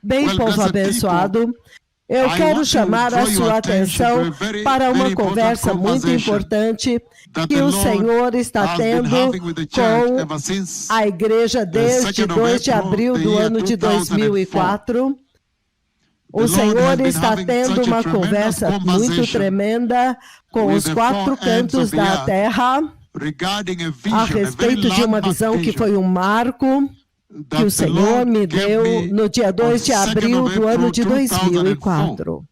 Bem, povo abençoado, eu quero chamar a sua atenção para uma conversa muito importante que o Senhor está tendo com a igreja desde 2 de abril do ano de 2004. O Senhor está tendo uma conversa muito tremenda com os 4 cantos da terra a respeito de uma visão que foi um marco que o Senhor me deu no dia 2 de abril do ano de 2004.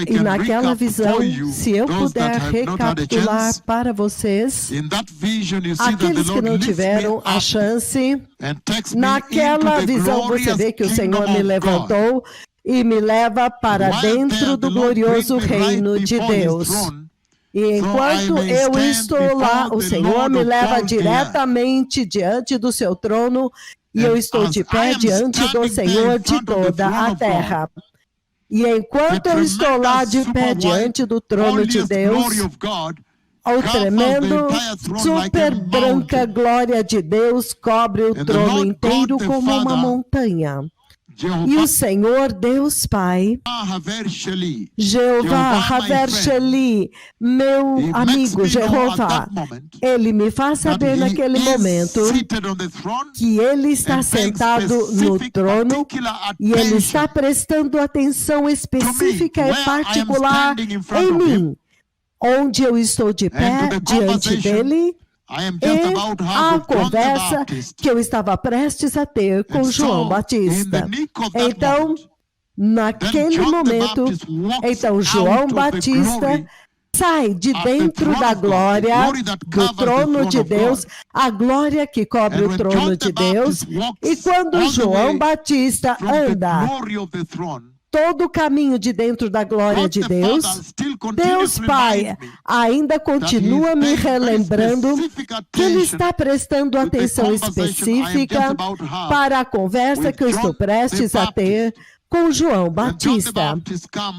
E naquela visão, se eu puder recapitular para vocês, aqueles que não tiveram a chance, naquela visão você vê que o Senhor me levantou e me leva para dentro do glorioso reino de Deus. E enquanto eu estou lá, o Senhor me leva diretamente diante do seu trono e eu estou de pé diante do Senhor de toda a terra. E enquanto eu estou lá de pé diante do trono de Deus, o tremendo, super branca glória de Deus cobre o trono inteiro como uma montanha. E o Senhor Deus Pai, Jeová Haver Sheli, meu amigo Jeová, Ele me faz saber naquele momento que Ele está sentado no trono e Ele está prestando atenção específica e particular em mim, onde eu estou de pé diante dEle. E a conversa que eu estava prestes a ter com João Batista. Então, naquele momento, João Batista sai de dentro da glória do trono de Deus, a glória que cobre o trono de Deus. E quando João Batista anda todo o caminho de dentro da glória de Deus, Deus Pai ainda continua me relembrando que Ele está prestando atenção específica para a conversa que eu estou prestes a ter com João Batista.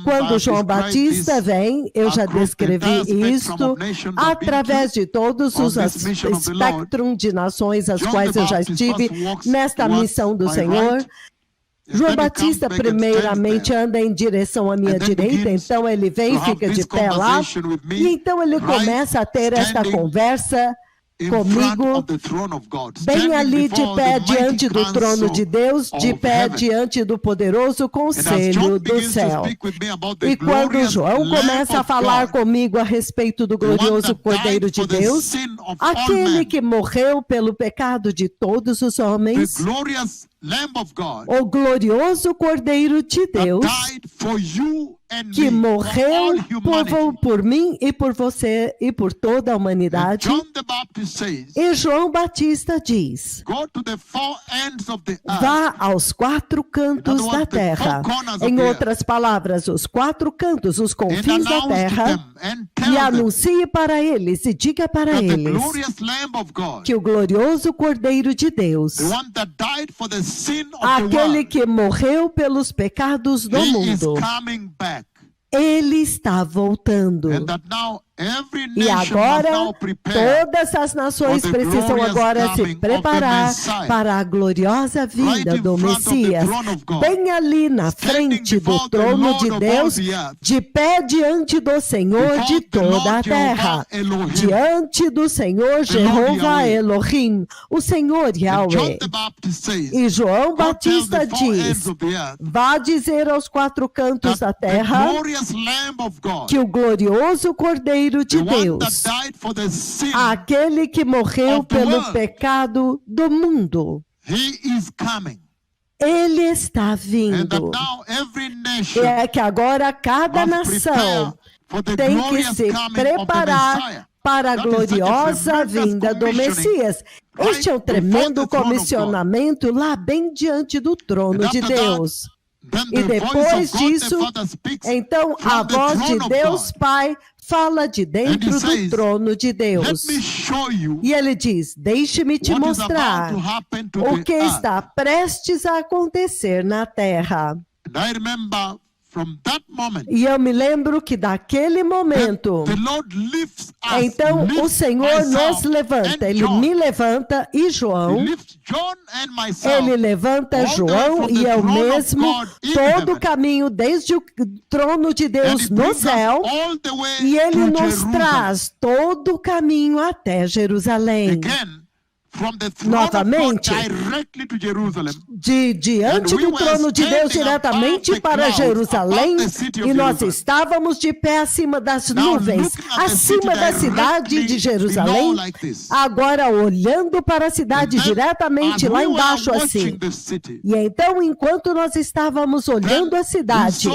Quando João Batista vem, eu já descrevi isto, através de todos os espectros de nações as quais eu já estive nesta missão do Senhor. João Batista primeiramente anda em direção à minha direita, então ele vem e fica de pé lá, e então ele começa a ter esta conversa comigo, bem ali de pé diante do trono de Deus, de pé diante do poderoso conselho do céu. E quando João começa a falar comigo a respeito do glorioso Cordeiro de Deus, aquele que morreu pelo pecado de todos os homens, o glorioso Cordeiro de Deus, que morreu por mim e por você e por toda a humanidade. E João Batista diz: vá aos 4 cantos da terra. Em outras palavras, os 4 cantos, os confins da terra, e anuncie para eles e diga para eles que o glorioso Cordeiro de Deus, aquele que morreu pelos pecados do mundo, Ele está voltando. E agora, todas as nações precisam agora se preparar para a gloriosa vinda do Messias, bem ali na frente do trono de Deus, de pé diante do Senhor de toda a terra, diante do Senhor Jeová Elohim, o Senhor Yahweh. E João Batista diz: vá dizer aos 4 cantos da terra que o glorioso Cordeiro de Deus, aquele que morreu pelo pecado do mundo, Ele está vindo. E é que agora cada nação tem que se preparar para a gloriosa vinda do Messias. Este é um tremendo comissionamento lá bem diante do trono de Deus. E depois disso, então a voz de Deus Pai fala de dentro do trono de Deus. E ele diz: deixe-me te mostrar o que está prestes a acontecer na terra. E eu me lembro que daquele momento, então o Senhor nos levanta, Ele me levanta e João, Ele levanta João e eu mesmo, todo o caminho desde o trono de Deus no céu, e Ele nos traz todo o caminho até Jerusalém. Novamente, diante do trono de Deus diretamente para Jerusalém, e nós estávamos de pé acima das nuvens, acima da cidade de Jerusalém, agora olhando para a cidade diretamente lá embaixo assim. E então, enquanto nós estávamos olhando a cidade,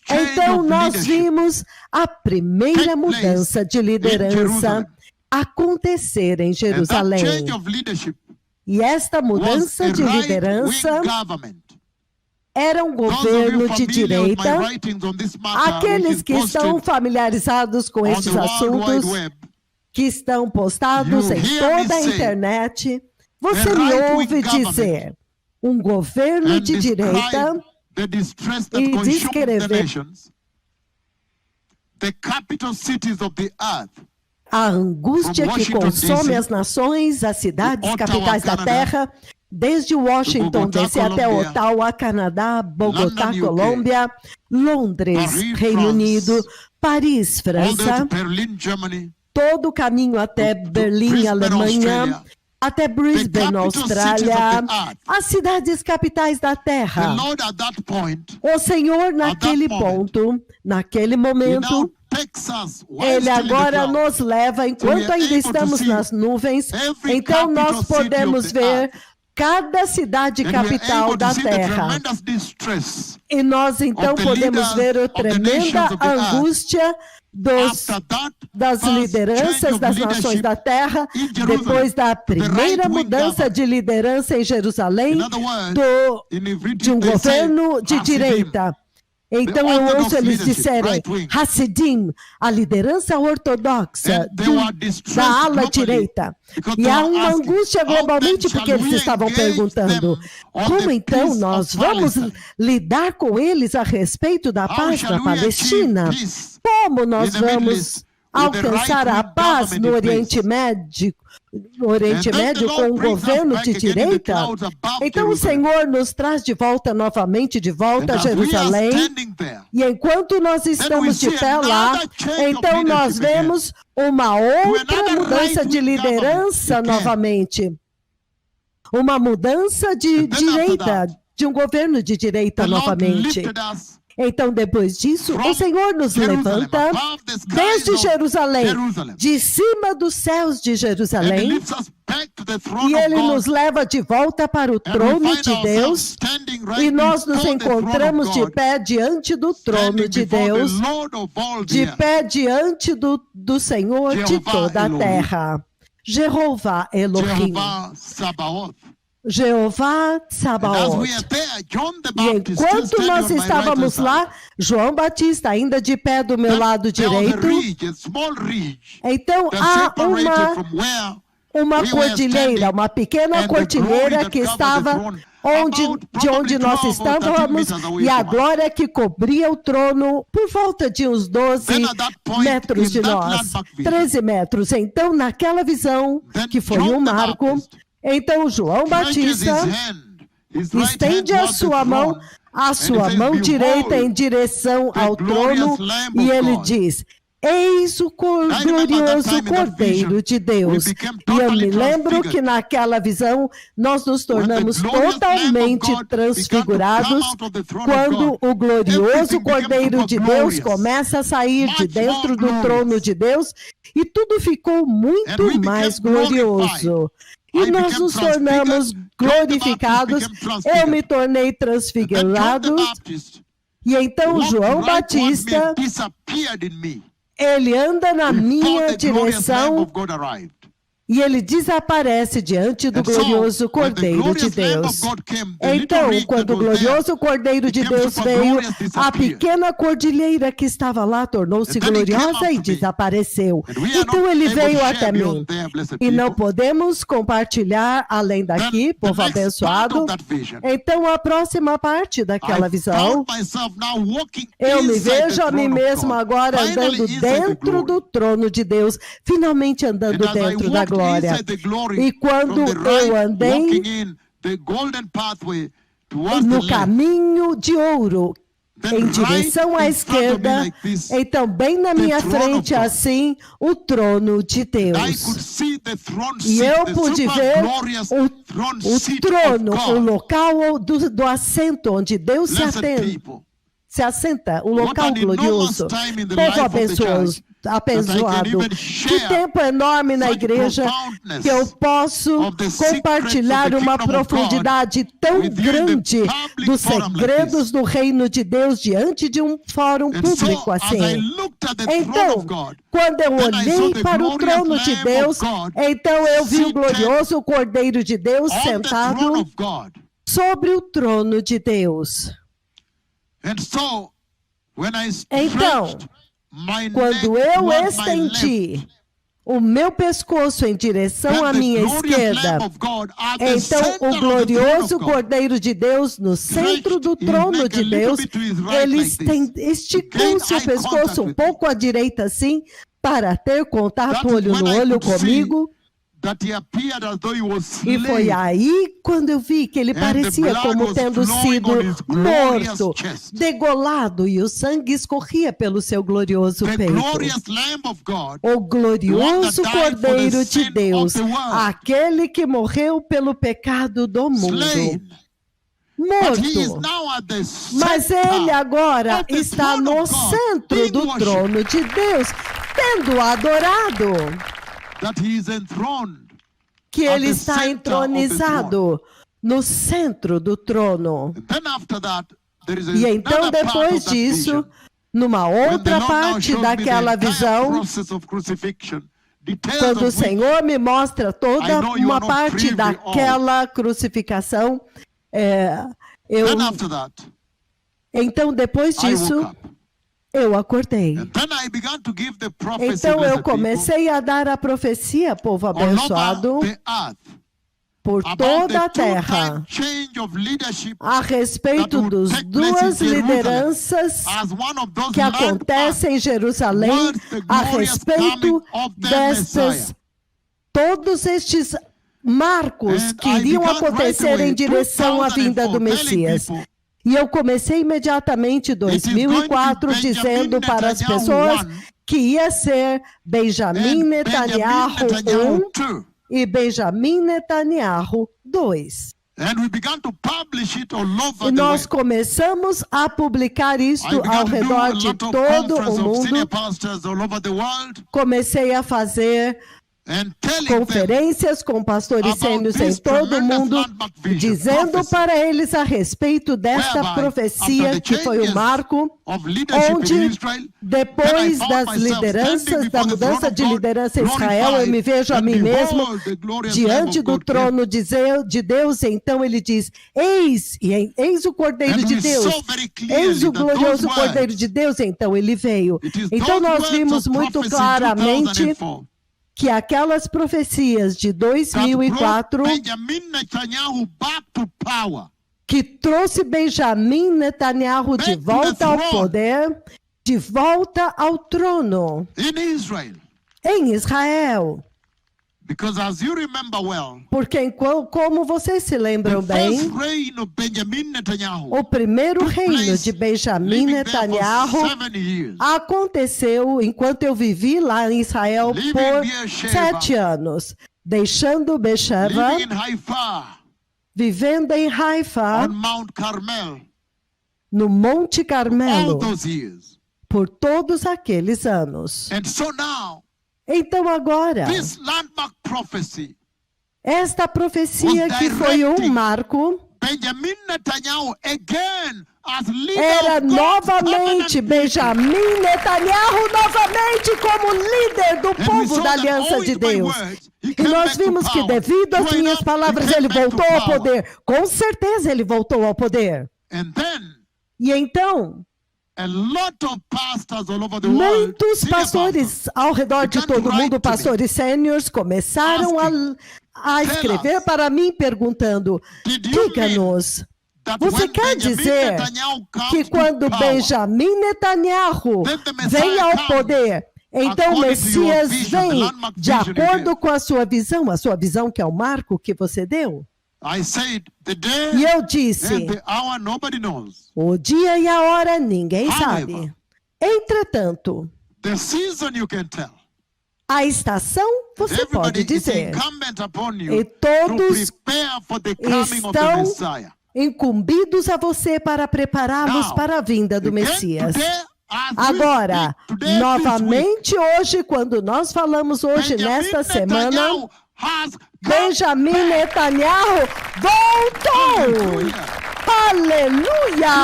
então nós vimos a primeira mudança de liderança acontecer em Jerusalém. E esta mudança de liderança era um governo de direita. Aqueles que estão familiarizados com estes assuntos, que estão postados em toda a internet, você me ouve dizer um governo de direita e descrever a angústia que consome as nações, as cidades, capitais da terra, desde Washington, DC até Ottawa, Canadá, Bogotá, Colômbia, Londres, Reino Unido, Paris, França, todo o caminho até Berlim, Alemanha, até Brisbane, Austrália, as cidades capitais da terra. O Senhor, naquele ponto, naquele momento, Ele agora nos leva, enquanto ainda estamos nas nuvens, então nós podemos ver cada cidade capital da terra. E nós então podemos ver a tremenda angústia das lideranças das nações da terra, depois da primeira mudança de liderança em Jerusalém, de um governo de direita. Então eu ouço eles disserem, Hassidim, a liderança ortodoxa da ala direita. E há uma angústia globalmente porque eles estavam perguntando, como então nós vamos lidar com eles a respeito da paz na Palestina? Como nós vamos alcançar a paz no Oriente Médio? No Oriente Médio com um governo de direita? Então o Senhor nos traz de volta novamente, de volta a Jerusalém, e enquanto nós estamos de pé lá, então nós vemos uma outra mudança de liderança novamente, uma mudança de direita, de um governo de direita novamente. Então, depois disso, o Senhor nos levanta desde Jerusalém, de cima dos céus de Jerusalém, e Ele nos leva de volta para o trono de Deus, e nós nos encontramos de pé diante do trono de Deus, de pé diante do Senhor de toda a terra. Jeová Elohim. Jeová Tsabaoth. E enquanto nós estávamos lá, João Batista ainda de pé do meu lado direito, então há uma cordilheira, uma pequena cordilheira que estava de onde nós estávamos, e a glória que cobria o trono por volta de uns 12 metros de nós, 13 metros. Então, naquela visão, que foi um marco, então João Batista estende a sua mão direita em direção ao trono, e ele diz, eis o glorioso Cordeiro de Deus. E eu me lembro que naquela visão nós nos tornamos totalmente transfigurados quando o glorioso Cordeiro de Deus começa a sair de dentro do trono de Deus, e tudo ficou muito mais glorioso. E nós nos tornamos glorificados, eu me tornei transfigurado, e então João Batista, ele anda na minha direção, E ele desaparece diante do glorioso Cordeiro de Deus. Então, quando o glorioso Cordeiro de Deus veio, a pequena cordilheira que estava lá tornou-se gloriosa e desapareceu. Então ele veio até mim. E não podemos compartilhar além daqui, povo abençoado. Então, a próxima parte daquela visão, eu me vejo a mim mesmo agora andando dentro do trono de Deus, finalmente andando dentro da glória. E quando eu andei no caminho de ouro, em direção à esquerda, então bem na minha frente, assim, o trono de Deus. E eu pude ver o trono, o local do assento onde Deus se assenta, o local glorioso. Povo abençoado. Que tempo enorme na igreja que eu posso compartilhar uma profundidade tão grande dos segredos do reino de Deus diante de um fórum público assim. Então, quando eu olhei para o trono de Deus, então eu vi o glorioso Cordeiro de Deus sentado sobre o trono de Deus. Então, quando eu estendi o meu pescoço em direção à minha esquerda, então o glorioso Cordeiro de Deus no centro do trono de Deus, ele esticou seu pescoço um pouco à direita assim, para ter contato olho no olho comigo. E foi aí quando eu vi que ele parecia como tendo sido morto, degolado, e o sangue escorria pelo seu glorioso peito. O glorioso Cordeiro de Deus, aquele que morreu pelo pecado do mundo. Morto. Mas ele agora está no centro do trono de Deus, sendo adorado. Que ele está entronizado no centro do trono. E então, depois disso, numa outra parte daquela visão, quando o Senhor me mostra toda uma parte daquela crucificação, então, depois disso, eu acordei. Então eu comecei a dar a profecia, povo abençoado, por toda a terra, a respeito das duas lideranças que acontecem em Jerusalém, a respeito todos estes marcos que iriam acontecer em direção à vinda do Messias. E eu comecei imediatamente em 2004 dizendo para as pessoas que ia ser Benjamin Netanyahu 1 e Benjamin Netanyahu 2. E nós começamos a publicar isto ao redor de todo o mundo. Comecei a fazer conferências com pastores sêniores em todo o mundo, dizendo para eles a respeito desta profecia que foi o marco, onde depois das lideranças, da mudança de liderança em Israel, eu me vejo a mim mesmo diante do trono de Deus. Então ele diz, eis o Cordeiro de Deus, eis o glorioso Cordeiro de Deus. Então ele veio. Então nós vimos muito claramente que aquelas profecias de 2004 que trouxe Benjamin Netanyahu de volta ao poder, de volta ao trono em Israel. Porque, como vocês se lembram bem, o primeiro reino de Benjamin Netanyahu aconteceu enquanto eu vivi lá em Israel por 7 anos, deixando Beersheba, vivendo em Haifa, no Monte Carmelo, por todos aqueles anos. Então agora, esta profecia que foi um marco, Era novamente Benjamin Netanyahu, novamente como líder do povo da Aliança de Deus. E nós vimos que devido às minhas palavras ele voltou ao poder. Com certeza ele voltou ao poder. E então, muitos pastores ao redor de todo o mundo, pastores sêniores, começaram a escrever para mim perguntando, diga-nos, você quer dizer que quando Benjamin Netanyahu vem ao poder, então o Messias vem de acordo com a sua visão que é o marco que você deu? E eu disse, o dia e a hora ninguém sabe. Entretanto, a estação você pode dizer, e todos estão incumbidos a você para prepará-los para a vinda do Messias. Agora, novamente hoje, quando nós falamos hoje, nesta semana, Benjamin Netanyahu voltou! Aleluia!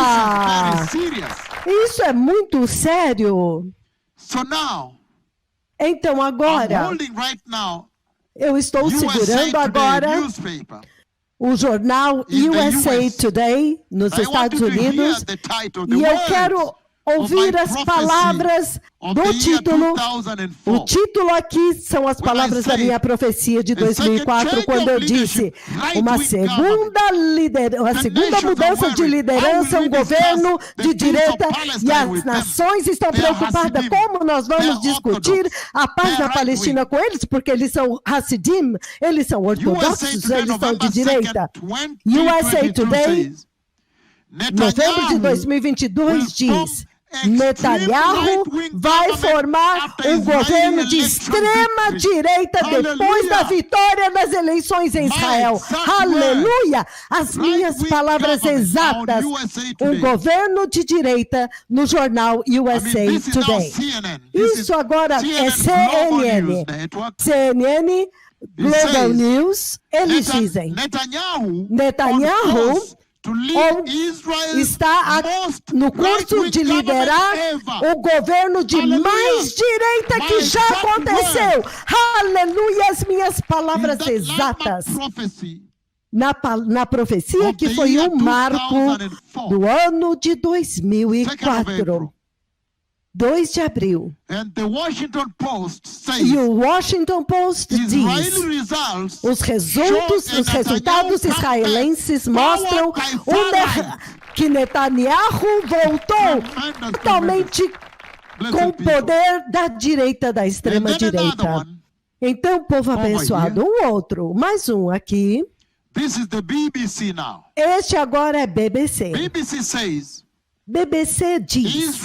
Isso é muito sério. Então agora, eu estou segurando agora o jornal USA Today, nos Estados Unidos, e eu quero ouvir as palavras do título. O título aqui são as palavras da minha profecia de 2004, quando eu disse uma segunda mudança de liderança, um governo de direita, e as nações estão preocupadas como nós vamos discutir a paz na Palestina com eles, porque eles são Hassidim, eles são ortodoxos, eles são de direita. USA Today, novembro de 2022, diz: Netanyahu vai formar um governo de extrema direita depois da vitória das eleições em Israel. Aleluia! As minhas palavras exatas. Um governo de direita no jornal USA Today. Isso agora é CNN. CNN, Global News, eles dizem: Netanyahu está no curso de liderar o governo de mais direita que já aconteceu. Aleluia, as minhas palavras exatas. Na profecia que foi um marco do ano de 2004. 2 de abril. E o Washington Post diz: os resultados israelenses mostram que Netanyahu voltou totalmente com o poder da direita, da extrema direita. Então, povo abençoado, outro, mais um aqui. Este agora é BBC. BBC diz: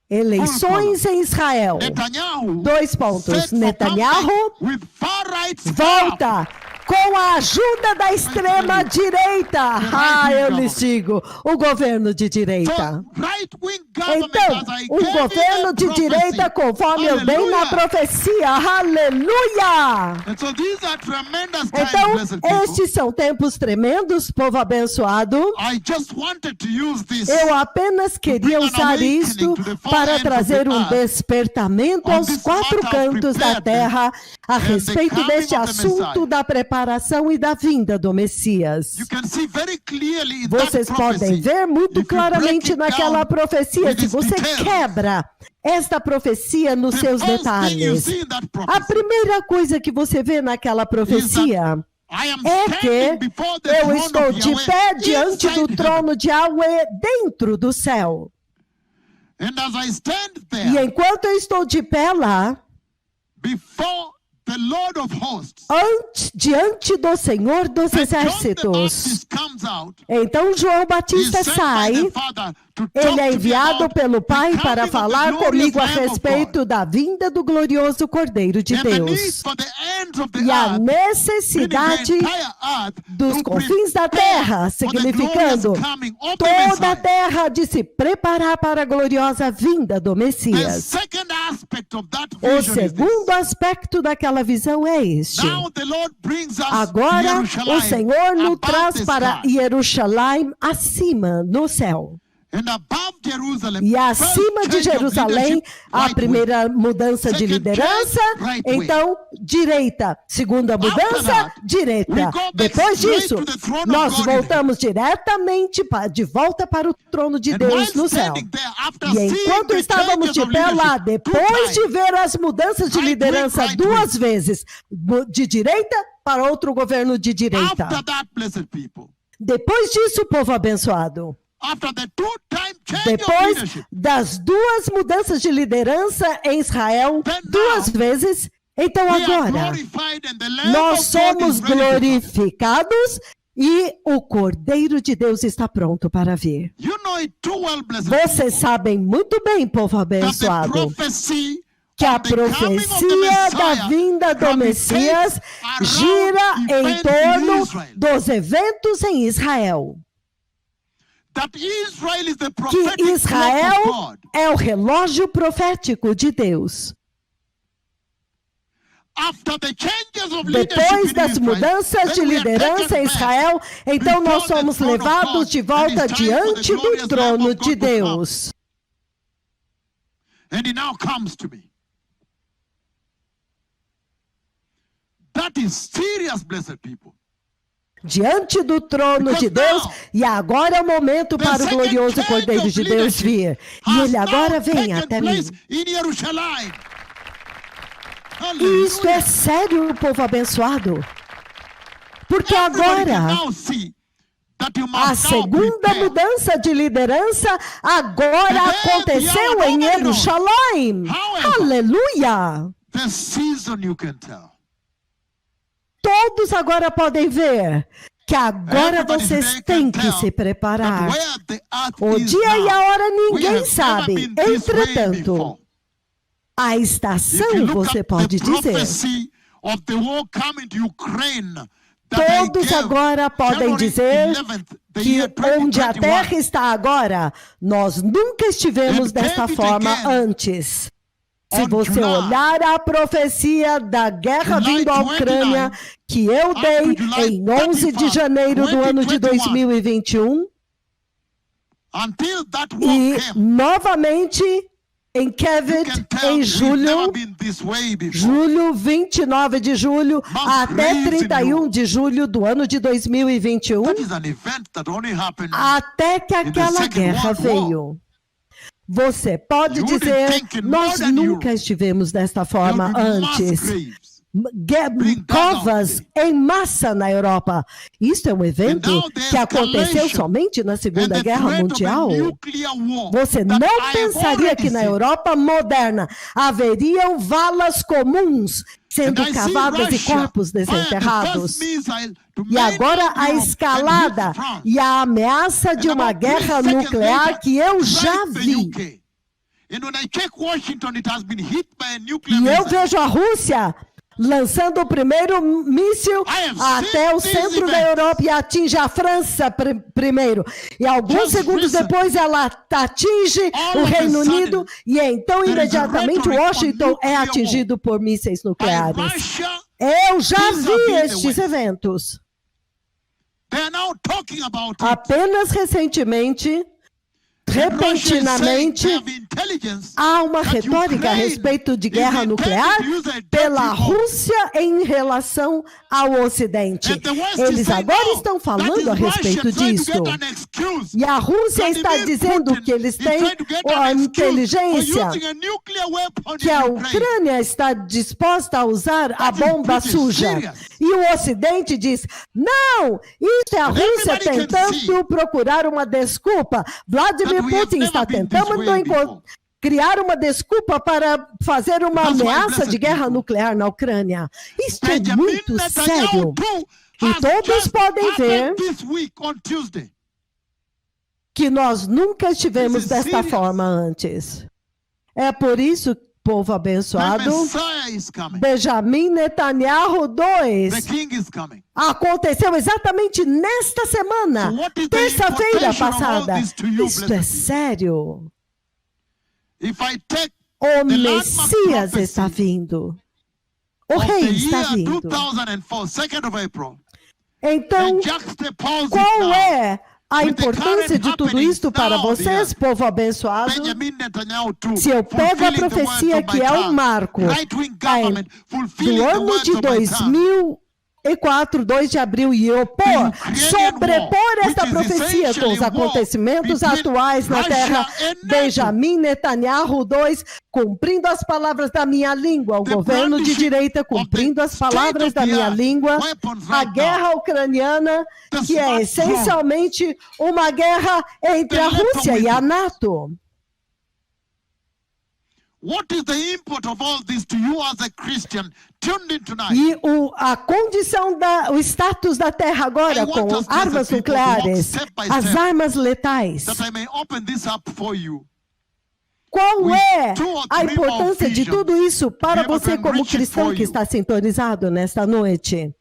eleições em Israel. 2 pontos. Netanyahu volta com a ajuda da extrema-direita. Eu lhes digo, o governo de direita. Então, o governo de direita, conforme eu dei na profecia. Aleluia! Então, estes são tempos tremendos, povo abençoado. Eu apenas queria usar isto para trazer um despertamento aos 4 cantos da terra a respeito deste assunto da preparação e da vinda do Messias. Vocês podem ver muito claramente naquela profecia, se você quebra esta profecia nos seus detalhes. A primeira coisa que você vê naquela profecia é que eu estou de pé diante do trono de Yahweh dentro do céu. E enquanto eu estou de pé lá, diante do Senhor dos Exércitos, então João Batista sai. Ele é enviado pelo Pai para falar comigo a respeito da vinda do glorioso Cordeiro de Deus e a necessidade dos confins da terra, significando toda a terra de se preparar para a gloriosa vinda do Messias. O segundo aspecto daquela visão é este. Agora o Senhor nos traz para Jerusalém acima, no céu. E acima de Jerusalém, a primeira mudança de liderança, então, direita. Segunda mudança, direita. Depois disso, nós voltamos diretamente de volta para o trono de Deus no céu. E enquanto estávamos de pé lá, depois de ver as mudanças de liderança duas vezes, de direita para outro governo de direita. Depois disso, povo abençoado. Depois das duas mudanças de liderança em Israel, duas vezes, então agora nós somos glorificados e o Cordeiro de Deus está pronto para vir. Vocês sabem muito bem, povo abençoado, que a profecia da vinda do Messias gira em torno dos eventos em Israel. Que Israel é o relógio profético de Deus. Depois das mudanças de liderança em Israel, então nós somos levados de volta diante do trono de Deus. Diante do trono de Deus, e agora é o momento para o glorioso Cordeiro de Deus vir. E ele agora vem até mim. E isto é sério, povo abençoado. Porque agora, a segunda mudança de liderança agora aconteceu em Jerusalém. Aleluia! Todos agora podem ver que agora vocês têm que se preparar. O dia e a hora ninguém sabe. Entretanto, a estação, você pode dizer. Todos agora podem dizer que onde a terra está agora, nós nunca estivemos desta forma antes. Se você olhar a profecia da guerra vindo à Ucrânia, que eu dei em 11 de janeiro do ano de 2021, e novamente em Kiev, em julho 29 de julho até 31 de julho do ano de 2021, até que aquela guerra veio. Você pode dizer, nós nunca estivemos desta forma antes. Covas em massa na Europa. Isso é um evento que aconteceu somente na Segunda Guerra Mundial. Você não pensaria que na Europa moderna haveriam valas comuns sendo cavadas e corpos desenterrados. E agora a escalada e a ameaça de uma guerra nuclear que eu já vi. E eu vejo a Rússia lançando o primeiro míssil até o centro da Europa e atinge a França primeiro. E alguns segundos depois ela atinge o Reino Unido e então imediatamente Washington é atingido por mísseis nucleares. Eu já vi estes eventos. Apenas recentemente, repentinamente, há uma retórica a respeito de guerra nuclear pela Rússia em relação ao Ocidente. Eles agora estão falando a respeito disso. E a Rússia está dizendo que eles têm a inteligência, que a Ucrânia está disposta a usar a bomba suja. E o Ocidente diz, não, isso é a Rússia tentando procurar uma desculpa. Vladimir Putin está tentando criar uma desculpa para fazer uma ameaça de guerra nuclear na Ucrânia. Isso é muito sério. E todos podem ver que nós nunca estivemos desta forma antes. É por isso, povo abençoado, Benjamin Netanyahu 2 aconteceu exatamente nesta semana, terça-feira passada. Isto é sério. O Messias está vindo. O rei está vindo. Então, qual é a importância de tudo isso para vocês, povo abençoado? Se eu pego a profecia que é um marco do ano de 2004, 2 de abril, e eu sobrepor esta profecia com os acontecimentos atuais na terra, Benjamin Netanyahu 2, cumprindo as palavras da minha língua, o governo de direita cumprindo as palavras da minha língua, a guerra ucraniana, que é essencialmente uma guerra entre a Rússia e a NATO. What is the import of all this to you as a Christian tuned in tonight? E a condição o status da Terra agora com armas nucleares, as armas letais. That I may open this up for you. Qual é a importância de tudo isso para você como cristão que está sintonizado nesta noite?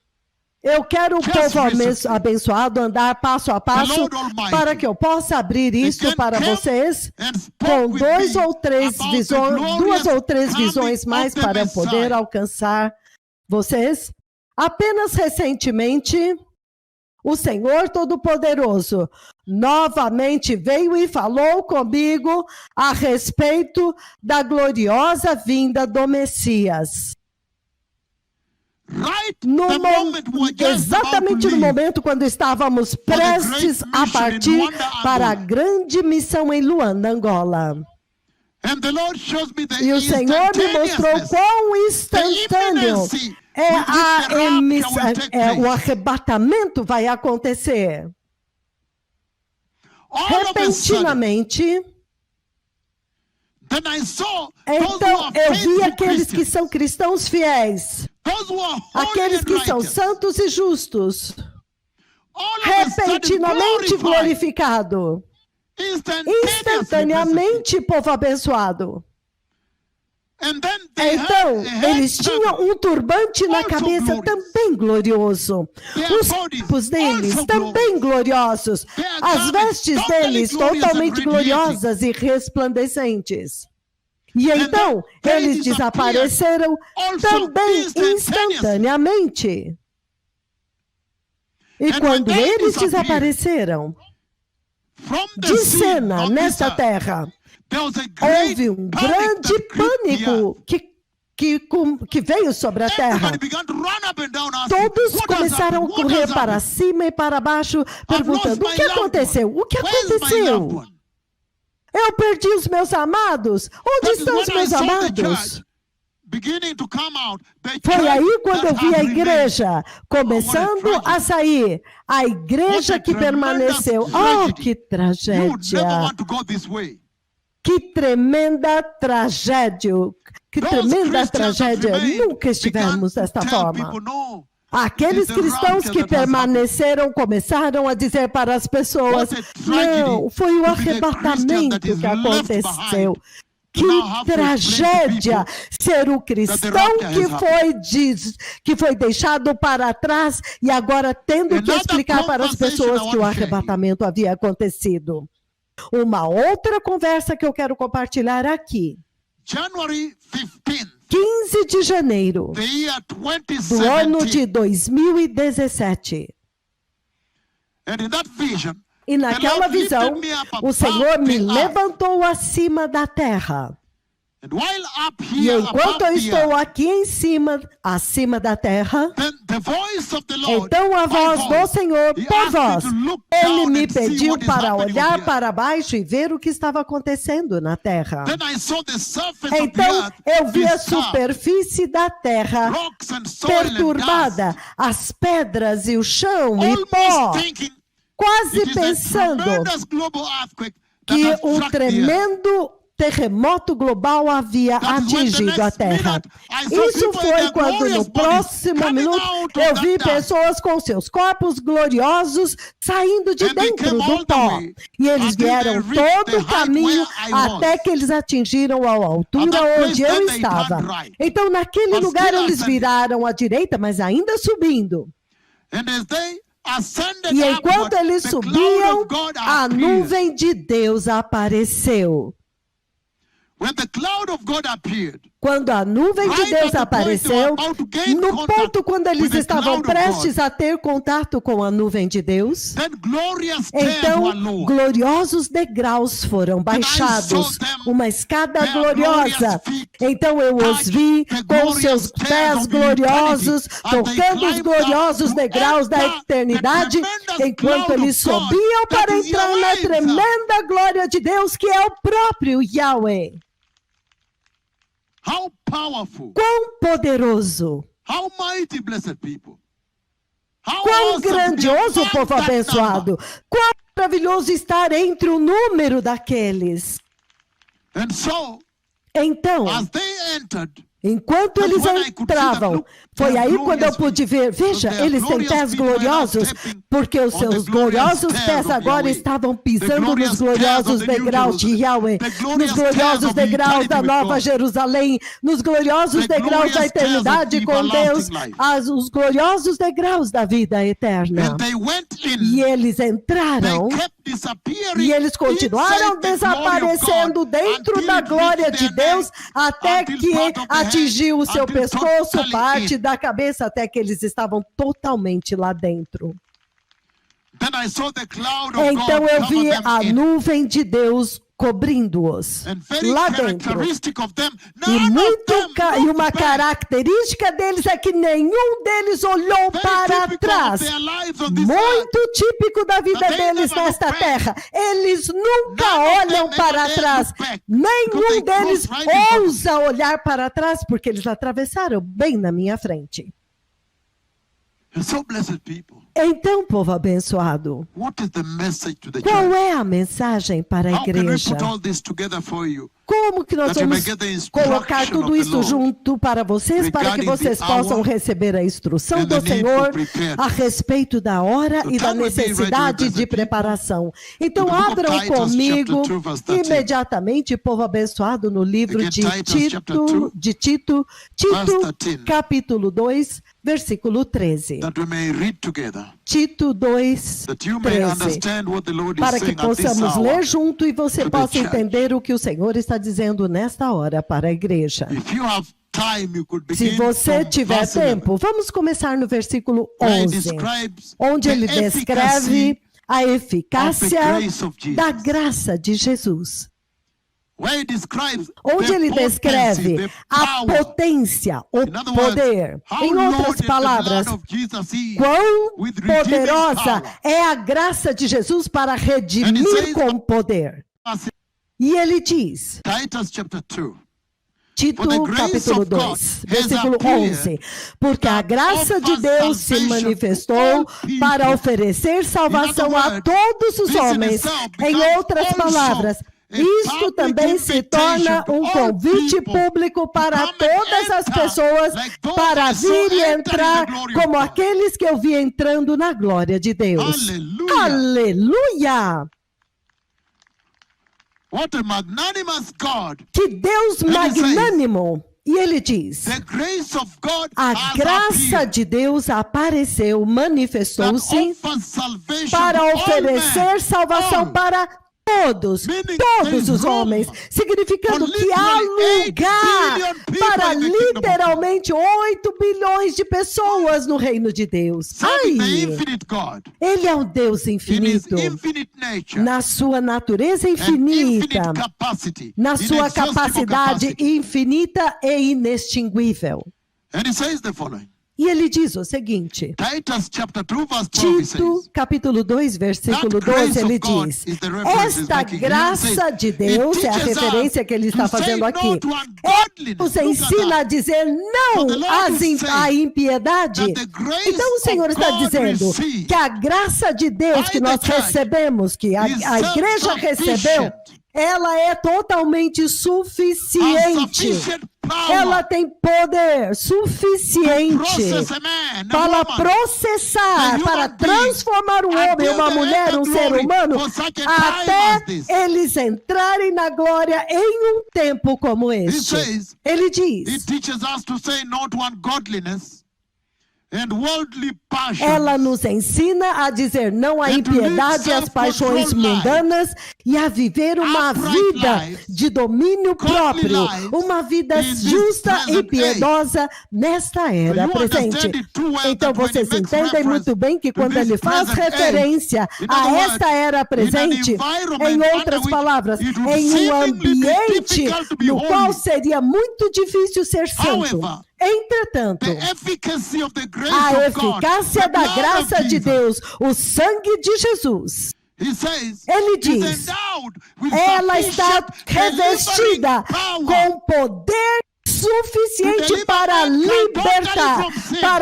Eu quero o povo abençoado andar passo a passo para que eu possa abrir isso para vocês com duas ou três visões mais para poder alcançar vocês. Apenas recentemente, o Senhor Todo-Poderoso novamente veio e falou comigo a respeito da gloriosa vinda do Messias. Exatamente no momento quando estávamos prestes a partir para a grande missão em Luanda, Angola. E o Senhor me mostrou quão instantâneo o arrebatamento vai acontecer. Repentinamente. Então eu vi aqueles que são cristãos fiéis, aqueles que são santos e justos, repentinamente glorificado, instantaneamente, povo abençoado. Então, eles tinham um turbante na cabeça também glorioso. Os corpos deles também gloriosos. As vestes deles totalmente gloriosas e resplandecentes. E então, eles desapareceram também instantaneamente. E quando eles desapareceram de cena nesta terra, houve um grande pânico que veio sobre a terra. Todos começaram a correr para cima e para baixo, perguntando: o que aconteceu? O que aconteceu? Eu perdi os meus amados. Onde estão os meus amados? Foi aí quando eu vi a igreja começando a sair. A igreja que permaneceu. Oh, que tragédia! Que tremenda tragédia! Que tremenda tragédia! Nunca estivemos desta forma. Aqueles cristãos que permaneceram começaram a dizer para as pessoas: não, foi o arrebatamento que aconteceu. Que tragédia ser o cristão que foi deixado para trás e agora tendo que explicar para as pessoas que o arrebatamento havia acontecido. Uma outra conversa que eu quero compartilhar aqui. January 15 de janeiro do ano de 2017. E naquela visão, o Senhor me levantou acima da terra. E enquanto eu estou aqui em cima, acima da terra, então a voz do Senhor, por voz, Ele me pediu para olhar para baixo e ver o que estava acontecendo na terra. Então eu vi a superfície da terra perturbada, as pedras e o chão e pó, quase pensando que um tremendo terremoto global havia atingido a Terra. Isso foi quando no próximo minuto eu vi pessoas com seus corpos gloriosos saindo de dentro do pó. E eles vieram todo o caminho até que eles atingiram a altura onde eu estava. Então naquele lugar eles viraram à direita, mas ainda subindo. E enquanto eles subiam, a nuvem de Deus apareceu. when the cloud of God appeared, quando a nuvem de Deus apareceu, no ponto quando eles estavam prestes a ter contato com a nuvem de Deus, então gloriosos degraus foram baixados, uma escada gloriosa. Então eu os vi com seus pés gloriosos, tocando os gloriosos degraus da eternidade, enquanto eles subiam para entrar na tremenda glória de Deus, que é o próprio Yahweh. How powerful. Quão poderoso. How mighty, blessed people. How Quão grandioso, povo abençoado. Quão maravilhoso estar entre o número daqueles. And so, então, as they entered, enquanto eles entravam, foi aí quando eu pude ver, veja, eles têm pés gloriosos, porque os seus gloriosos pés agora estavam pisando nos gloriosos degraus de Yahweh, nos gloriosos degraus da Nova Jerusalém, nos gloriosos degraus da eternidade com Deus, os gloriosos degraus da vida eterna. E eles entraram, e eles continuaram desaparecendo dentro da glória de Deus, até que atingiu o seu pescoço, parte da cabeça, até que eles estavam totalmente lá dentro. Então eu vi a nuvem de Deus cobrindo-os lá dentro. E uma característica deles é que nenhum deles olhou para trás. Muito típico da vida deles nesta terra. Eles nunca olham para trás. Nenhum deles ousa olhar para trás, porque eles atravessaram bem na minha frente. Então, povo abençoado, qual é a mensagem para a igreja? Como que nós vamos colocar tudo isso junto para vocês, para que vocês possam receber a instrução do Senhor a respeito da hora e da necessidade de preparação? Então, abram comigo imediatamente, povo abençoado, no livro de Tito, capítulo 2, versículo 13. Tito 2, 13. Para que possamos ler junto e você possa entender o que o Senhor está dizendo nesta hora para a igreja. Se você tiver tempo, vamos começar no versículo 11, onde ele descreve a eficácia da graça de Jesus. Onde ele descreve a potência, o poder. Em outras palavras, quão poderosa é a graça de Jesus para redimir com poder. E ele diz, Tito capítulo 2, versículo 11, porque a graça de Deus se manifestou para oferecer salvação a todos os homens. Em outras palavras, isto também se torna um convite público para todas as pessoas para vir e entrar como aqueles que eu vi entrando na glória de Deus. Aleluia! Que Deus magnânimo! E ele diz, a graça de Deus apareceu, manifestou-se para oferecer salvação para todos os homens, significando que há lugar para literalmente 8 bilhões de pessoas no reino de Deus. Ele é um Deus infinito, na sua natureza infinita, na sua capacidade infinita e inextinguível. E ele diz o seguinte, Tito, capítulo 2, versículo 12, ele diz, esta graça de Deus, é a referência que ele está fazendo aqui, nos ensina a dizer não à impiedade. Então o Senhor está dizendo que a graça de Deus que nós recebemos, que a igreja recebeu, ela é totalmente suficiente. Ela tem poder suficiente para processar, para transformar um homem, uma mulher, um ser humano, até eles entrarem na glória em um tempo como este. Ele diz, Ela nos ensina a dizer não à impiedade e às paixões mundanas e a viver uma vida de domínio próprio, uma vida justa e piedosa nesta era presente. Então vocês entendem muito bem que quando ele faz referência a esta era presente, em outras palavras, em um ambiente no qual seria muito difícil ser santo. Entretanto, a eficácia da graça de Deus, o sangue de Jesus, ele diz, ela está revestida com poder suficiente para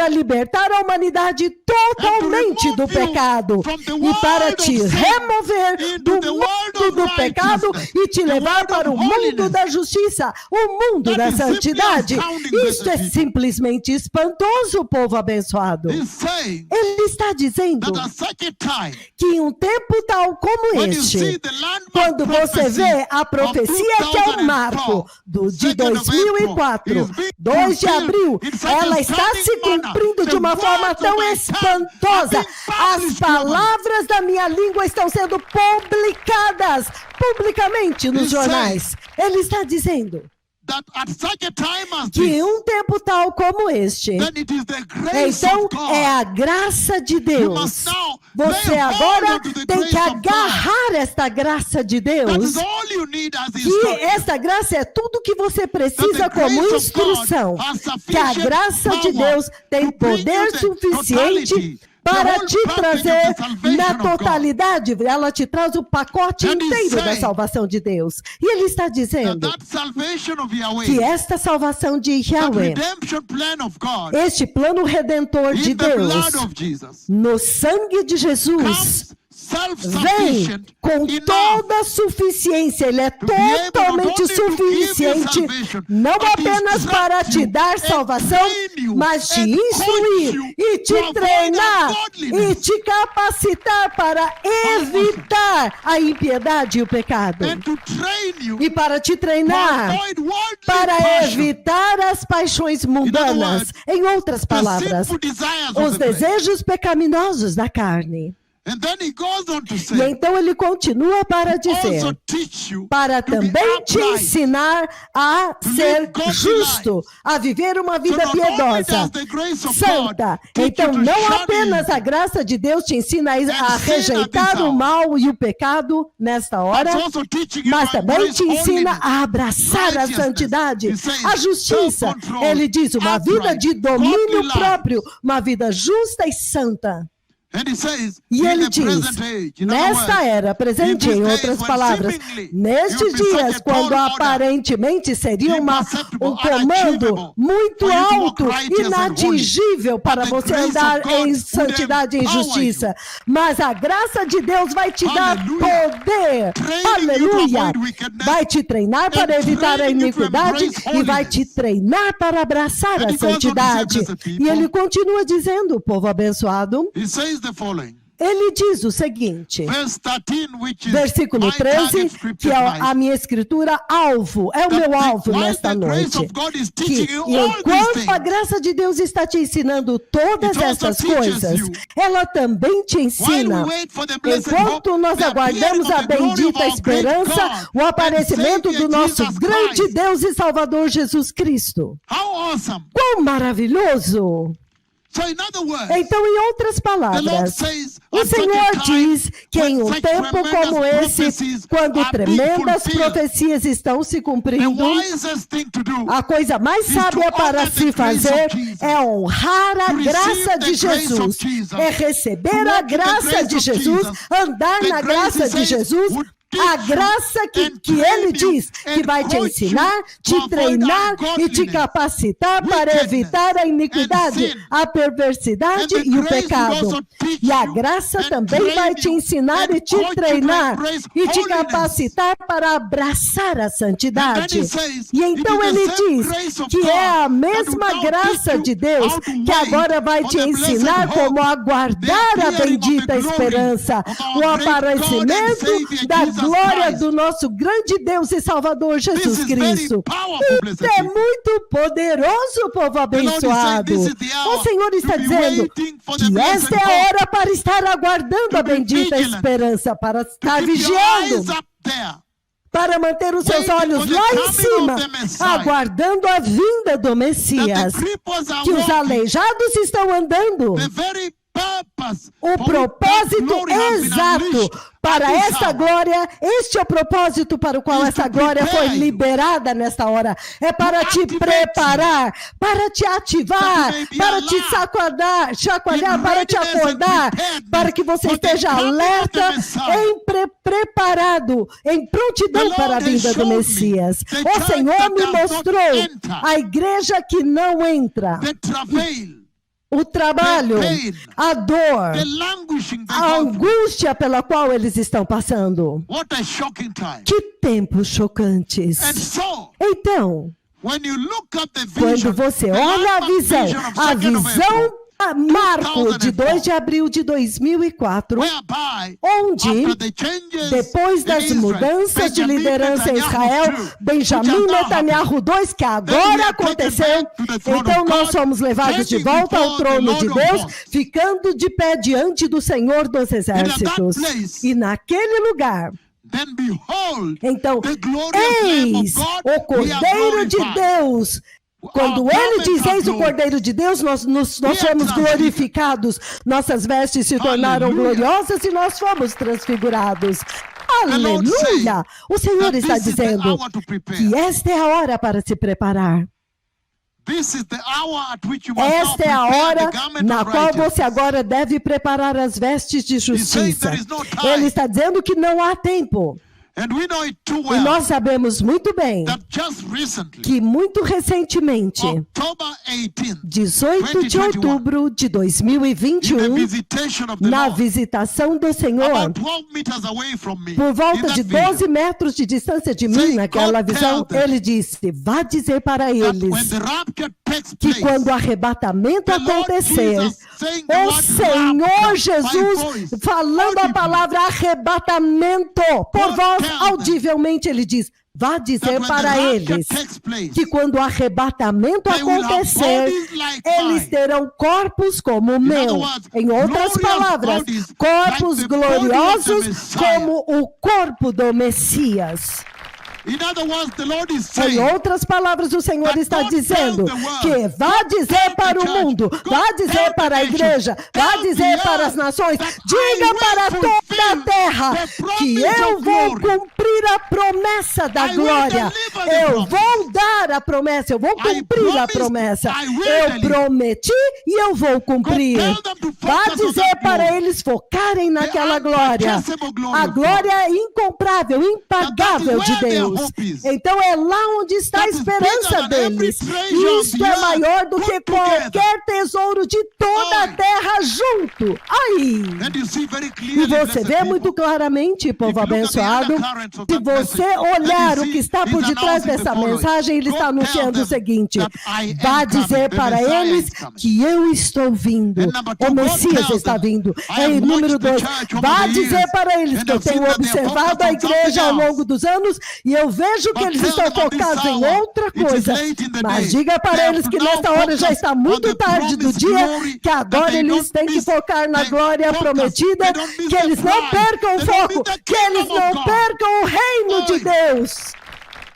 libertar a humanidade totalmente do pecado e para te remover do mundo do pecado e te levar para o mundo da justiça, o mundo da santidade. Isso é simplesmente espantoso, povo abençoado. Ele está dizendo que em um tempo tal como este, quando você vê a profecia que é o marco de 2004, 2 de abril, ela está se cumprindo de uma forma tão espantosa. As palavras da minha língua estão sendo publicadas publicamente nos jornais. Ele está dizendo que em um tempo tal como este, então é a graça de Deus. Você agora tem que agarrar esta graça de Deus. Que esta graça é tudo que você precisa como instrução. Que a graça de Deus tem poder suficiente para te trazer na totalidade. Ela te traz o pacote inteiro da salvação de Deus. E ele está dizendo que esta salvação de Yahweh, este plano redentor de Deus, no sangue de Jesus, vem com toda a suficiência. Ele é totalmente suficiente, não apenas para te dar salvação, mas te instruir e te treinar e te capacitar para evitar a impiedade e o pecado. E para te treinar para evitar as paixões mundanas. Em outras palavras, os desejos pecaminosos da carne. E então ele continua para dizer, para também te ensinar a ser justo, a viver uma vida piedosa, santa. Então não apenas a graça de Deus te ensina a rejeitar o mal e o pecado nesta hora, mas também te ensina a abraçar a santidade, a justiça. Ele diz, uma vida de domínio próprio, uma vida justa e santa. E ele diz, nesta era presente, em outras palavras, nestes dias, quando aparentemente seria um comando muito alto, inatingível para você andar em santidade e justiça, mas a graça de Deus vai te dar poder, aleluia, vai te treinar para evitar a iniquidade e vai te treinar para abraçar a santidade. E ele continua dizendo, povo abençoado, ele diz o seguinte, versículo 13, que é a minha escritura alvo, é o meu alvo nesta noite, que enquanto a graça de Deus está te ensinando todas essas coisas, ela também te ensina, enquanto nós aguardamos a bendita esperança, o aparecimento do nosso grande Deus e Salvador Jesus Cristo. Quão maravilhoso! Então, em outras palavras, o Senhor diz que em um tempo como esse, quando tremendas profecias estão se cumprindo, a coisa mais sábia para se fazer é honrar a graça de Jesus, é receber a graça de Jesus, andar na graça de Jesus, a graça que ele diz que vai te ensinar, te treinar e te capacitar para evitar a iniquidade, a perversidade e o pecado. E a graça também vai te ensinar e te treinar e te capacitar para abraçar a santidade. E então ele diz que é a mesma graça de Deus que agora vai te ensinar como aguardar a bendita esperança, o aparecimento da glória Christ. do nosso grande Deus e Salvador Jesus This is very Cristo. powerful, blessed Isso é people. muito poderoso, povo The Lord is saying abençoado. this is the hour O Senhor to está be dizendo waiting for the que blessed esta é a hope, hora para estar aguardando a be bendita vigilant, esperança, para to estar keep your eyes vigiando, up there, para manter os seus waiting olhos for the lá em coming cima, of the Messiah, aguardando a vinda do that Messias, the cripples are que os walking. aleijados estão andando. The very purpose O for which that propósito glory has been exato unleashed para at this esta hour glória, este é o propósito para o qual is essa to glória foi prepare you, liberada nesta hora. É para te activate preparar, para te ativar, that you may be para te alive, chacoalhar, in para te readiness and acordar, preparedness para que você for the esteja coming of the alerta, Messiah. preparado, em prontidão The para a Lord has vinda do shown me Messias. the O church Senhor that me does not mostrou enter, a igreja que não entra, the travail, o trabalho, the pain, a dor, the languishing they a go through. angústia pela qual eles estão passando. What a shocking time. Que tempos chocantes. And so, Então, when you look at the quando vision, você the olha a landmark visão, vision of a 2nd of visão April, marco de 2 2004, de abril de 2004, whereby, onde, after the changes depois in das Israel, mudanças de Benjamin liderança em Netanyahu Israel, II, which Benjamin has now Netanyahu II, que Then we agora are taken aconteceu, back to the throne então of nós God, somos levados de standing volta ao before the trono de Lord of Deus, hosts. ficando de pé diante do Senhor dos Exércitos. place, E naquele lugar, then behold, então, the glorious Lamb of eis God, o we are Cordeiro de glorified. Deus. Quando Our ele diz, garments are eis o glorious. Cordeiro de Deus, nós We are fomos transfigured. glorificados, nossas vestes se tornaram Aleluia. gloriosas e nós fomos transfigurados. The Lord Aleluia! O Senhor that está this is the dizendo hour to prepare. que esta é a hora para se preparar. This is the hour at which you must now Esta é a prepare hora the garment na of qual righteousness. você agora deve preparar as vestes de justiça. there is no time. Ele está dizendo que não há tempo. And we know it too E well nós sabemos muito bem that just recently, que muito recentemente, October 18th, 18 de 2021, outubro de in the 2021, visitation of the na Lord, visitação do Senhor, about 12 meters away from me, por in volta that de vision, 12 metros de distância de mim, Saying, naquela "God visão, tell them ele disse, vá dizer para that eles when the rapture takes que place, quando o arrebatamento the Lord acontecer, Jesus saying the o word Senhor rapture Jesus by voice, falando a audibly, palavra arrebatamento por God voz tell them audivelmente, ele diz, vá that dizer when para the rapture eles takes place, que quando o arrebatamento they will have acontecer, bodies like eles mine. terão corpos como o In meu. other words, Em outras glorious palavras, bodies corpos like the body of the gloriosos Messiah. como o corpo do Messias. In other words, the Lord is Em saying, outras palavras, o Senhor that está God dizendo tells the world, que vá dizer para o mundo, vá dizer para a igreja, vá dizer para as nações, diga para toda a terra que eu vou cumprir a promessa da glória. Eu vou dar a promessa, eu vou cumprir a promessa. Eu prometi e eu vou cumprir. Vá dizer para eles focarem naquela glória, a glória incomparável, impagável de Deus. Então é lá onde está a esperança deles. Isto é maior do que qualquer tesouro de toda a terra junto. Aí. and you see very E clearly, você blessed vê muito people, claramente, povo abençoado, se você olhar o que está por detrás dessa mensagem, ele está anunciando o seguinte: vá dizer para eles que eu estou vindo, o Messias está vindo. E número 2, vá dizer para eles que eu tenho observado a igreja ao longo dos anos e eu vejo que eles estão focados em outra coisa. Mas diga para eles que nesta hora já está muito tarde do dia, que agora eles têm que focar na glória prometida, que eles não percam o foco, que eles não percam o reino de Deus.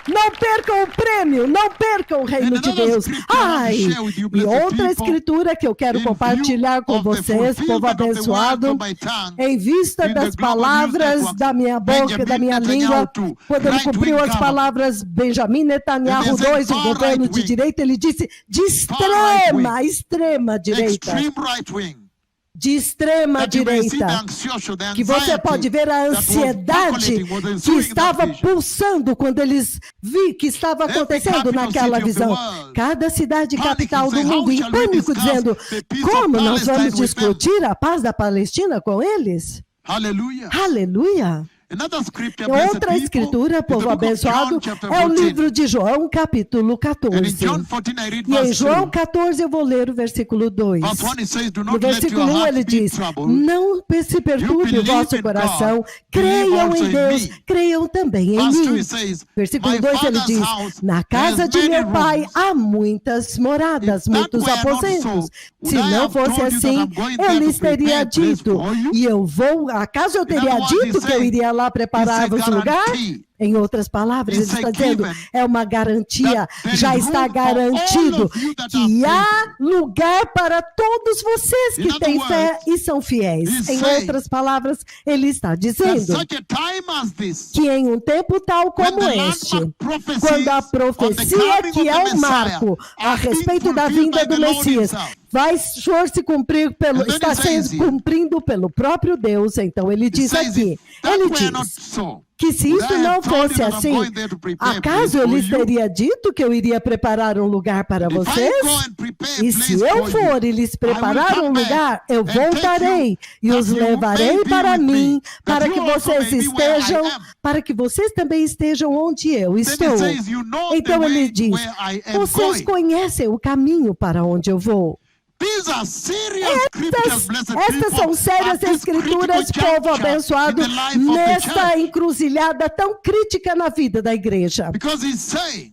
Não percam o prêmio, não percam o reino de Deus. Ai, e outra escritura que eu quero compartilhar com vocês, povo abençoado, em vista das palavras da minha boca, da minha língua, quando ele cumpriu as palavras Benjamin Netanyahu II, o governo de direita, ele disse de extrema direita. extreme right wing, De extrema that you may see the direita. anxiety, the Que você anxiety pode ver a that was ansiedade percolating, was que ensuing in that estava vision. pulsando quando eles vi que estava Every acontecendo capital naquela city of the visão. world, Cada cidade panicking, capital do saying, mundo "How em shall we pânico, discuss dizendo, the peace of como nós Palestine vamos with them?" discutir a paz da Palestina com eles? Hallelujah. Aleluia! Outra escritura, povo abençoado, é o livro de João, capítulo 14. E em João 14 eu vou ler o versículo 2. No versículo 1 ele diz: não se perturbe o vosso coração, creiam em Deus, creiam também em mim. Versículo 2 ele diz: na casa de meu pai há muitas moradas, muitos aposentos. Se não fosse assim, eu lhes teria dito, e eu vou, acaso eu teria dito que eu iria lá preparar-vos lugar? Em outras palavras, ele está dizendo, é uma garantia, já está garantido que há lugar para todos vocês que têm fé e são fiéis. Em outras palavras, ele está dizendo que em um tempo tal como este, quando a profecia que é o marco a respeito da vinda do Messias se cumprir está sendo cumprindo pelo próprio Deus, então ele diz aqui, ele diz que se isso não fosse assim, acaso eu lhes teria dito que eu iria preparar um lugar para vocês? E se eu for e lhes preparar um lugar, eu voltarei e os levarei para mim, para que vocês estejam, para que vocês também estejam onde eu estou. Então ele diz, vocês conhecem o caminho para onde eu vou. Estas são sérias escrituras, povo abençoado, nesta encruzilhada tão crítica na vida da igreja.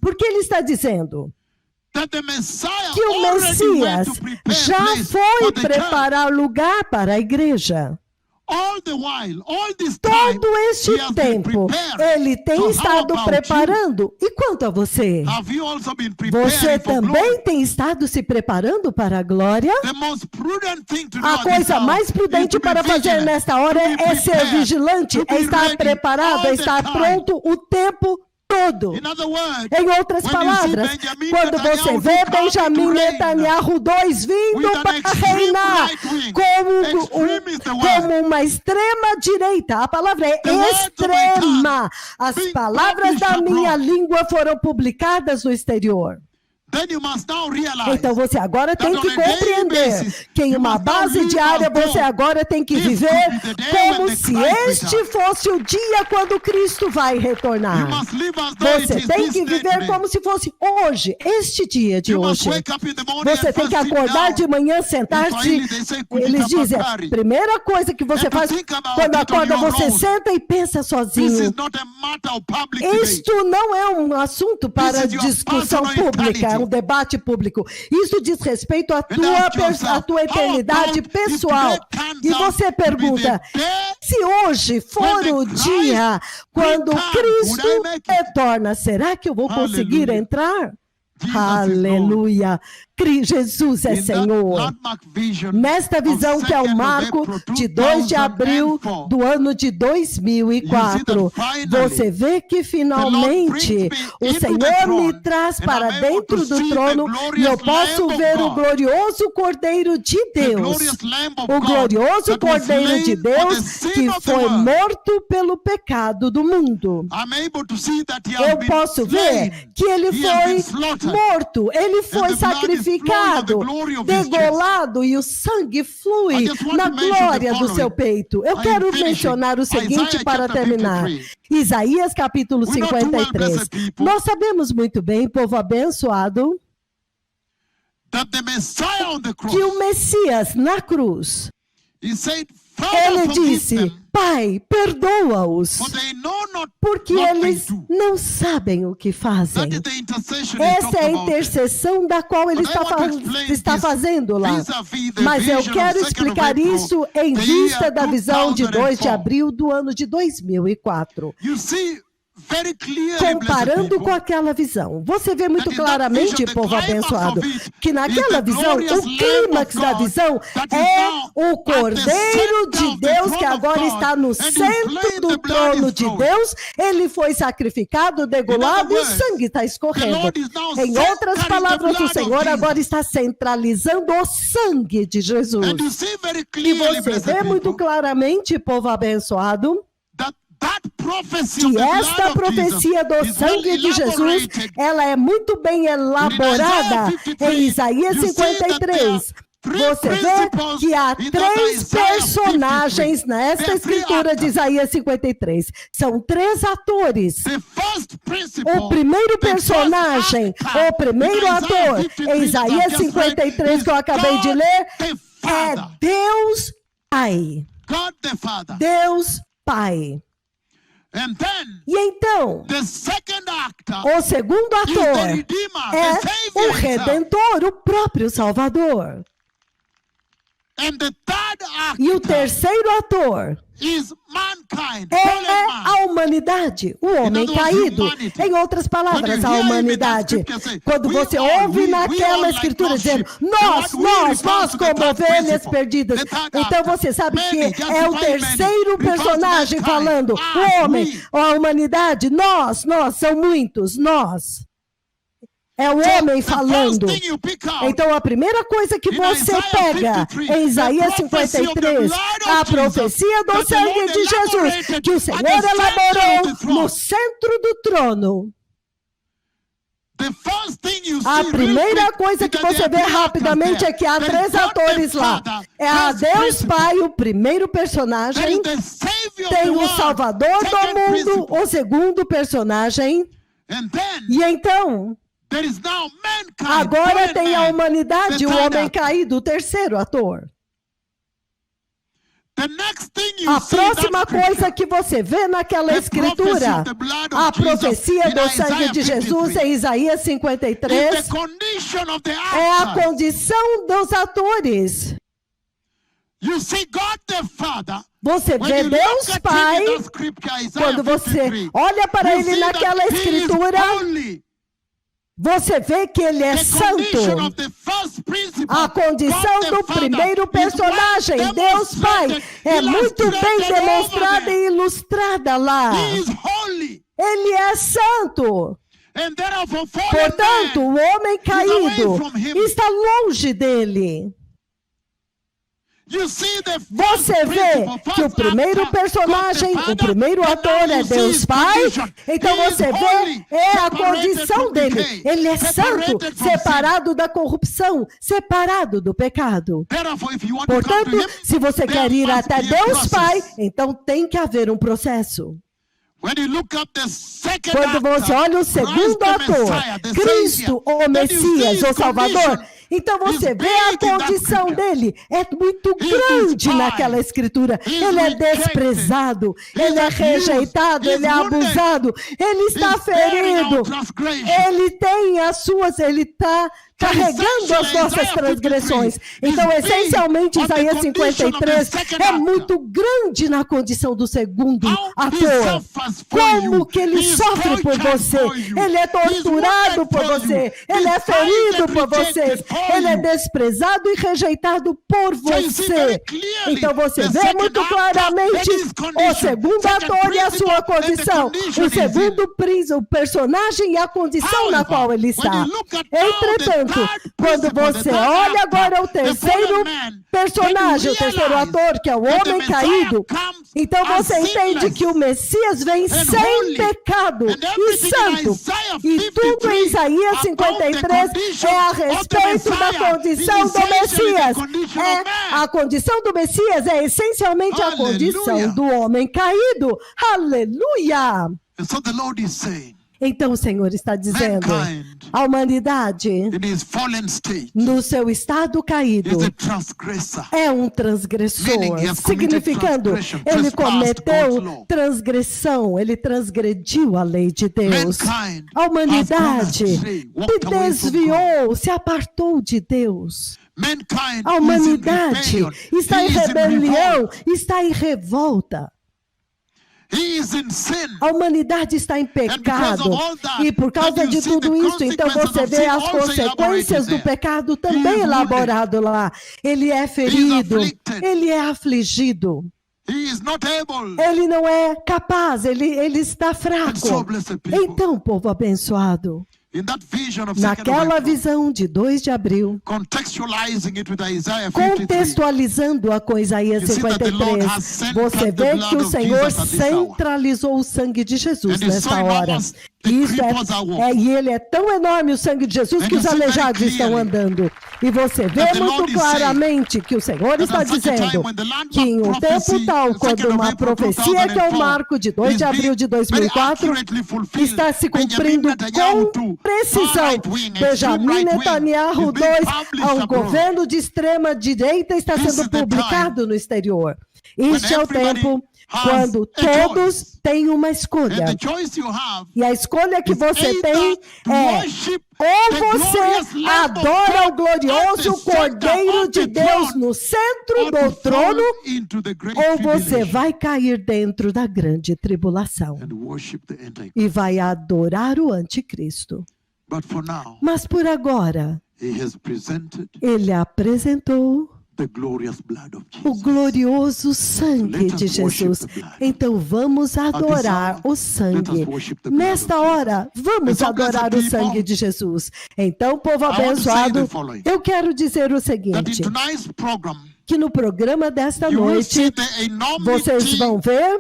Porque ele está dizendo que o Messias já foi preparar lugar para a igreja. Todo este tempo, ele tem estado preparando. E quanto a você? Você também tem estado se preparando para a glória? A coisa mais prudente para fazer nesta hora é ser vigilante, é estar preparado, é estar pronto o tempo todo. Em outras palavras, quando você vê Benjamin Netanyahu 2 vindo para reinar como uma extrema direita, a palavra é extrema. As palavras da minha língua foram publicadas no exterior. Então você agora tem que compreender que em uma base diária você agora tem que viver como se este fosse o dia quando Cristo vai retornar. Você tem que viver como se fosse hoje, este dia de hoje. Você tem que acordar de manhã, sentar-se. Eles dizem, a primeira coisa que você faz quando acorda, você senta e pensa sozinho. Isto não é um assunto para discussão pública, um debate público. Isso diz respeito à tua eternidade pessoal. E você pergunta, se hoje for o dia quando Cristo retorna, será que eu vou conseguir entrar? Aleluia! Jesus é Senhor. Nesta visão que é o marco de 2 de abril do ano de 2004, você vê que finalmente o Senhor me traz para dentro do trono e eu posso ver o glorioso Cordeiro de Deus. O glorioso Cordeiro de Deus que foi morto pelo pecado do mundo. Eu posso ver que ele foi morto, ele foi sacrificado, degolado e o sangue flui na glória do seu peito. Eu quero mencionar o seguinte para terminar. Isaías capítulo 53. Nós sabemos muito bem, povo abençoado, que o Messias na cruz, ele disse, Pai, perdoa-os, porque eles não sabem o que fazem. Essa é a intercessão da qual ele está fazendo lá. Mas eu quero explicar isso em vista da visão de 2 de abril do ano de 2004. Comparando com aquela visão, você vê muito claramente, povo abençoado, que naquela visão, o clímax da visão é o Cordeiro de Deus que agora está no centro do trono de Deus. Ele foi sacrificado, degolado e o sangue está escorrendo. Em outras palavras, o Senhor agora está centralizando o sangue de Jesus. E você vê muito claramente, povo abençoado, que esta profecia do sangue de Jesus, ela é muito bem elaborada em Isaías 53. você vê que há três personagens nesta escritura de Isaías 53. São três atores. O primeiro personagem, o primeiro ator, em Isaías 53, que eu acabei de ler, é Deus Pai. Deus Pai. E então, o segundo ator é o Redentor, o próprio Salvador. E o terceiro ator é a humanidade, o homem caído. Em outras palavras, a humanidade. Quando você ouve naquela escritura dizendo, nós como ovelhas perdidas, então você sabe que é o terceiro personagem falando, o homem, a humanidade, nós, são muitos, nós. É o homem falando. Então a primeira coisa que você pega em Isaías 53, a profecia do sangue de Jesus, que o Senhor elaborou no centro do trono. A primeira coisa que você vê rapidamente é que há três atores lá. É a Deus Pai, o primeiro personagem, tem o Salvador do mundo, o segundo personagem, e então agora tem a humanidade, o homem caído, o terceiro ator. A próxima coisa que você vê naquela escritura, a profecia do sangue de Jesus em Isaías 53, é a condição dos atores. Você vê Deus Pai, quando você olha para ele naquela escritura, você vê que ele é santo. A condição do primeiro personagem, Deus Pai, é muito bem demonstrada e ilustrada lá. Ele é santo. Portanto, o homem caído está longe dele. Você vê que o primeiro personagem, o primeiro ator é Deus Pai, então você vê, é a condição dele. Ele é santo, separado da corrupção, separado do pecado. Portanto, se você quer ir até Deus Pai, então tem que haver um processo. Quando você olha o segundo ator, Cristo, o Messias, o Salvador, então você vê a condição dele, é muito grande naquela escritura. Ele é desprezado, ele é rejeitado, ele é abusado, ele está ferido, ele tem ele está carregando as nossas transgressões. Então, essencialmente, Isaías 53 é muito grande na condição do segundo ator. Como que ele sofre por você, ele é torturado por você, ele é ferido por você, ele é desprezado e rejeitado por você. Então você vê muito claramente o segundo ator e a sua condição, o segundo príncipe, o personagem e a condição na qual ele está. Entretanto, quando você olha agora o terceiro personagem, o terceiro ator, que é o homem caído, então você entende que o Messias vem sem pecado e santo. E tudo em Isaías 53 é a respeito da condição do Messias. A condição do Messias é essencialmente a condição do homem caído. Aleluia! Então o Senhor está dizendo, a humanidade, no seu estado caído, é um transgressor, significando, ele cometeu transgressão, ele transgrediu a lei de Deus. A humanidade se desviou, se apartou de Deus. A humanidade está em rebelião, está em revolta. A humanidade está em pecado, e por causa de tudo isso, então você vê as consequências do pecado também elaborado lá. Ele é ferido, ele é afligido, ele não é capaz, ele está fraco. Então, povo abençoado, naquela visão de 2 de abril, contextualizando-a com Isaías 53, você vê que o Senhor centralizou o sangue de Jesus nesta hora. Isso e ele é tão enorme, o sangue de Jesus, que os aleijados estão andando. E você vê muito claramente que o Senhor está dizendo que em um tempo tal, quando uma profecia que é o marco de 2 de abril de 2004 está se cumprindo com precisão. Benjamin Netanyahu 2, ao governo de extrema direita, está sendo publicado no exterior. Este é o tempo quando todos têm uma escolha. E a escolha que você tem é: ou você adora o glorioso Cordeiro de Deus no centro do trono, ou você vai cair dentro da grande tribulação e vai adorar o anticristo. Mas por agora, ele apresentou o glorioso sangue de Jesus. Então vamos adorar o sangue. Nesta hora, vamos adorar o sangue de Jesus. Então, povo abençoado, eu quero dizer o seguinte: que no programa desta noite, vocês vão ver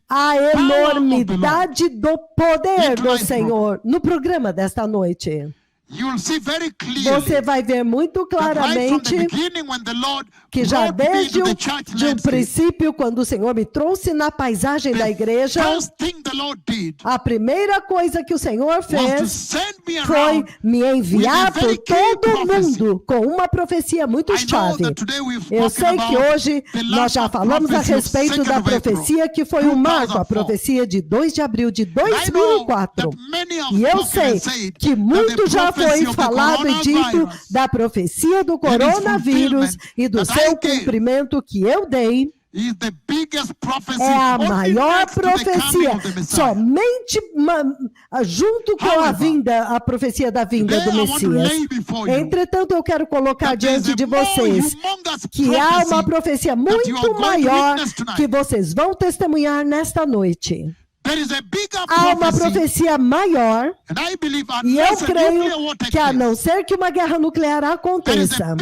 a enormidade do poder do Senhor. No programa desta noite, você vai ver muito claramente que já desde um princípio, quando o Senhor me trouxe na paisagem da igreja, a primeira coisa que o Senhor fez foi me enviar por todo o mundo com uma profecia muito chave. Eu sei que hoje nós já falamos a respeito da profecia que foi um marco, a profecia de 2 de abril de 2004. E eu sei que muito já foi falado e dito da profecia do coronavírus e do seu cumprimento que eu dei. É a maior profecia, somente junto com a profecia da vinda do Messias. Entretanto, eu quero colocar diante de vocês que há uma profecia muito maior que vocês vão testemunhar nesta noite. Há uma profecia maior, e eu creio que, a não ser que uma guerra nuclear aconteça,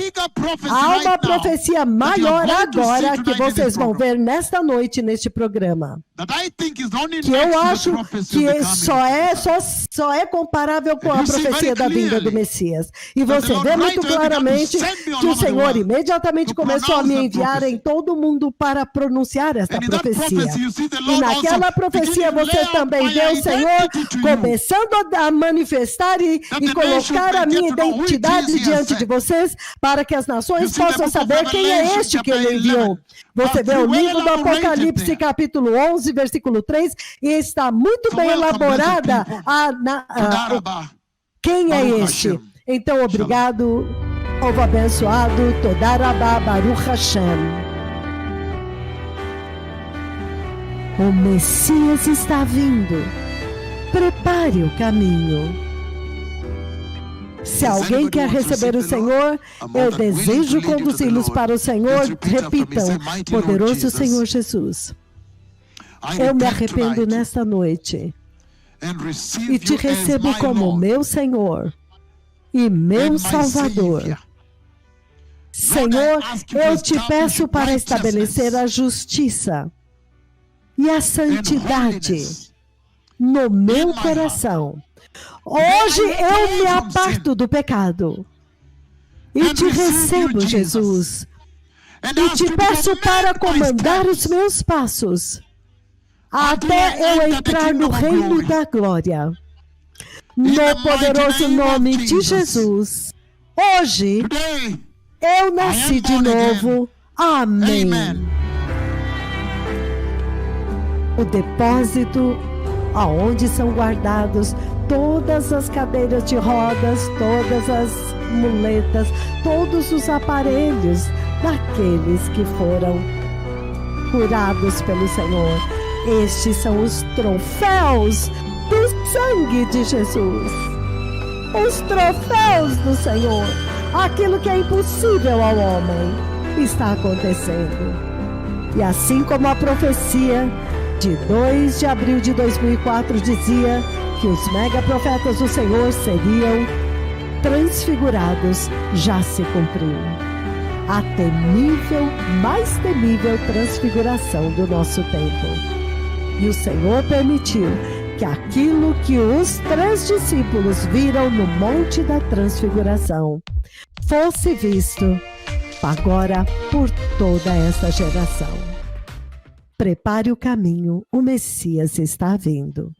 há uma profecia maior agora que vocês vão ver nesta noite neste programa, que eu acho que só é comparável com a profecia da vinda do Messias. E você vê muito claramente que o Senhor imediatamente começou a me enviar em todo o mundo para pronunciar esta profecia. E naquela profecia você também vê o Senhor começando a manifestar e colocar a minha identidade diante de vocês, para que as nações possam saber quem é este que ele enviou. Você vê o livro do Apocalipse, capítulo 11, versículo 3, e está muito bem elaborada quem é este. Então, obrigado, povo abençoado, Todarabá, Baruch Hashem. O Messias está vindo. Prepare o caminho. Se alguém quer receber o Senhor, eu desejo conduzi-los para o Senhor. Repitam: poderoso Senhor Jesus, eu me arrependo nesta noite e te recebo como meu Senhor e meu Salvador. Senhor, eu te peço para estabelecer a justiça e a santidade no meu coração. Hoje eu me aparto do pecado e te recebo, Jesus, e te peço para comandar os meus passos até eu entrar no reino da glória. No poderoso nome de Jesus, hoje eu nasci de novo. Amém. O depósito aonde são guardados todas as cadeiras de rodas, todas as muletas, todos os aparelhos daqueles que foram curados pelo Senhor. Estes são os troféus do sangue de Jesus. Os troféus do Senhor. Aquilo que é impossível ao homem está acontecendo. E assim como a profecia de 2 de abril de 2004 dizia que os megaprofetas do Senhor seriam transfigurados, já se cumpriu. A mais temível transfiguração do nosso tempo. E o Senhor permitiu que aquilo que os 3 discípulos viram no Monte da Transfiguração fosse visto agora por toda essa geração. Prepare o caminho, o Messias está vindo.